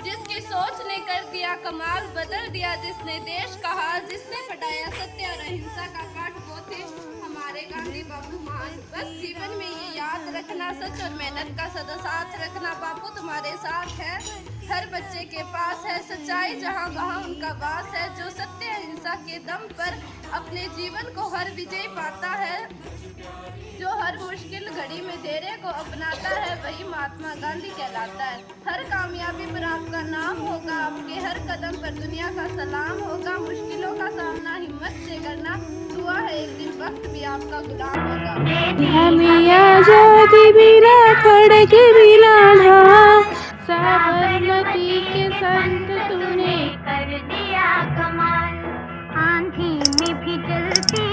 जिसकी सोच ने कर दिया कमाल, बदल दिया जिसने देश का हाल, जिसने फटाया सत्य और अहिंसा का पाठ, वो थे हमारे गांधी बापू महान। बस जीवन में ये याद रखना, सच और मेहनत का सदा साथ रखना, बापू तुम्हारे साथ है, हर बच्चे के पास है सच्चाई, जहाँ वहाँ उनका वास है, जो सत्य अहिंसा के दम पर अपने जीवन को हर विजय पाता है, जो हर मुश्किल घड़ी में धैर्य को अपनाता है, वही महात्मा गांधी कहलाता है। हर कामयाबी पर आपका नाम होगा, आपके हर कदम पर दुनिया का सलाम होगा, मुश्किलों का सामना हिम्मत से करना, दुआ है एक दिन वक्त भी आपका गुलाम होगा। हमें आजादी मिला खड़ग मिला ढा, साबरमती के संत तूने कर दिया कमाल, आंधी में भी जलती